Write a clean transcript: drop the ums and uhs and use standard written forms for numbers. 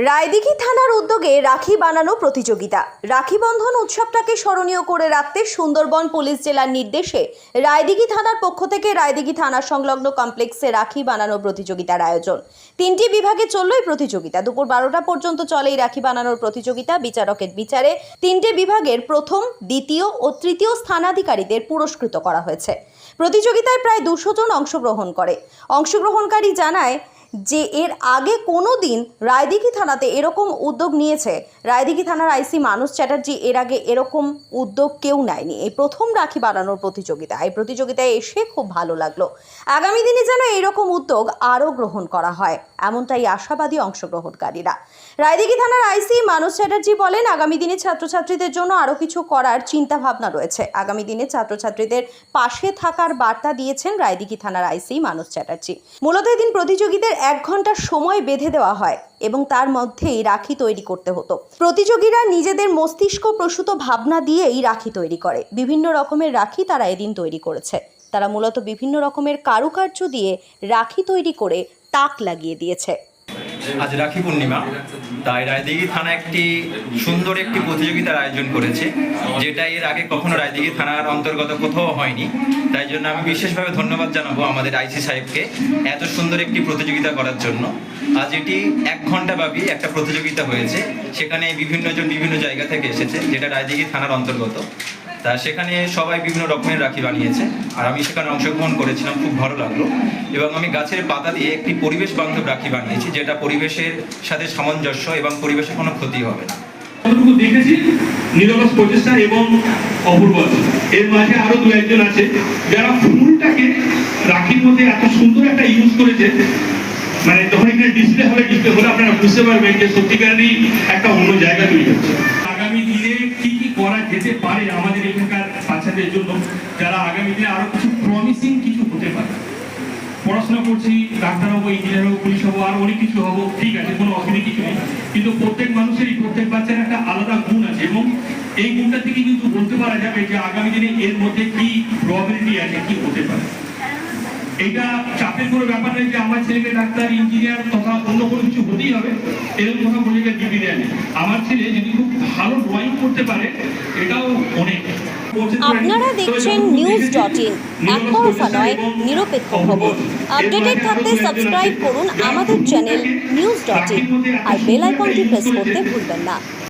রায়দিঘি থানার উদ্যোগে রাখি বানানো প্রতিযোগিতা। রাখি বন্ধন উৎসবটাকে স্মরণীয় করে রাখতে সুন্দরবন পুলিশ জেলার নির্দেশে রায়দিঘি থানার পক্ষ থেকে রায়দিঘি থানা সংলগ্ন কমপ্লেক্সে রাখি বানানো প্রতিযোগিতার আয়োজন। 3টি বিভাগে চলল এই প্রতিযোগিতা। দুপুর 12টা পর্যন্ত চলে এই রাখি বানানোর প্রতিযোগিতা। বিচারকের বিচারে 3টে বিভাগের প্রথম, দ্বিতীয় ও তৃতীয় স্থানাধিকারীদের পুরস্কৃত করা হয়েছে। প্রতিযোগিতায় প্রায় 200 জন অংশগ্রহণ করে। অংশগ্রহণকারী জানায় যে এর আগে কোনো দিন রায়দিঘি থানাতে এরকম উদ্যোগ নিয়েছে রায়দিঘি থানার আইসি মানস চ্যাটার্জি। এর আগে এরকম উদ্যোগ কেউ নেয়নি। এই প্রথম রাখি বানানোর প্রতিযোগিতা। এই প্রতিযোগিতায় এসে খুব ভালো লাগলো। আগামী দিনে যেন এইরকম উদ্যোগ আরও গ্রহণ করা হয়, এমনটাই আশাবাদী অংশগ্রহণকারীরা। রায়দিঘি থানার আইসি মানস চ্যাটার্জি বলেন, আগামী দিনে ছাত্রছাত্রীদের জন্য আরও কিছু করার চিন্তা ভাবনা রয়েছে। আগামী দিনে ছাত্রছাত্রীদের পাশে থাকার বার্তা দিয়েছেন রায়দিঘি থানার আইসি মানস চ্যাটার্জি। মূলত এদিন প্রতিযোগীদের 1 ঘন্টা সময় বেঁধে দেওয়া হয় এবং তার মধ্যেই রাখি তৈরি করতে হতো। প্রতিযোগীরা নিজেদের মস্তিষ্ক প্রসূত ভাবনা দিয়েই রাখি তৈরি করে। বিভিন্ন রকমের রাখি তারা এদিন তৈরি করেছে। তারা মূলত বিভিন্ন রকমের কারুকার্য দিয়ে রাখি তৈরি করে তাক লাগিয়ে দিয়েছে। আজ রাখি পূর্ণিমা, তাই রায়দিঘি থানা একটি সুন্দর একটি প্রতিযোগিতার আয়োজন করেছে, যেটা এর আগে কখনো রায়দিঘি থানার অন্তর্গত কোথাও হয়নি। তাই জন্য আমি বিশেষভাবে ধন্যবাদ জানাবো আমাদের আইসি সাহেবকে এত সুন্দর একটি প্রতিযোগিতা করার জন্য। আজ এটি 1 ঘন্টা ব্যাপী একটা প্রতিযোগিতা হয়েছে। সেখানে বিভিন্ন জন বিভিন্ন জায়গা থেকে এসেছে, যেটা রায়দিঘি থানার অন্তর্গত। তা সেখানে সবাই বিভিন্ন রকমের রাখি বানিয়েছে, আর আমি সেখানে অংশগ্রহণ করেছিলাম। খুব ভালো লাগলো। এবং আমি গাছের পাতা দিয়ে একটি পরিবেশ বান্ধব রাখি বানিয়েছি, যেটা পরিবেশের সাথে সামঞ্জস্য এবং পরিবেশের কোনো ক্ষতি হবে না। দেখেছি নিরলস প্রচেষ্টা এবং অপূর্ব। এর মাঝে আরো 2-1 আছে যারা ফুলটাকে রাখির মধ্যে এত সুন্দর একটা ইউজ করেছে, মানে যখন এখানে ডিসপ্লে হলে আপনারা বুঝতে পারবেন যে সত্যিকারেরই একটা অন্য জায়গা তৈরি হচ্ছে। আগামী দিনে কি কি করা যেতে পারে আমাদের এখানকার বাচ্চাদের জন্য, যারা আগামী দিনে আরো কিছু প্রমিসিং কিছু হতে পারে। পড়াশোনা করছি, ডাক্তার হবো, ইঞ্জিনিয়ার হবো, পুলিশ হবো, আর অনেক কিছু হবো, ঠিক আছে, কোনো অসুবিধা কিছু নেই। কিন্তু প্রত্যেক মানুষেরই, প্রত্যেক বাচ্চার একটা আলাদা গুণ আছে এবং এই গুণটা থেকে কিন্তু বলতে পারা যাবে যে আগামী দিনে এর মধ্যে কি প্রবাবিলিটি আছে, কি হতে পারে। এটা চাপের কোনো ব্যাপার নেই যে আমার ছেলেকে ডাক্তার, ইঞ্জিনিয়ার তথা অন্য কোনো কিছু হতেই হবে, এরকম কথা বলে ডিগ্রি দেয়নি। আমার ছেলে যদি খুব ভালো ড্রয়িং করতে পারে, এটাও অনেক। আপনারা দেখছেন news.in, একতরফা নয়, নিরপেক্ষ খবর। আপডেটেড থাকতে সাবস্ক্রাইব করুন আমাদের চ্যানেল news.in আর বেল আইকনটি প্রেস করতে ভুলবেন না।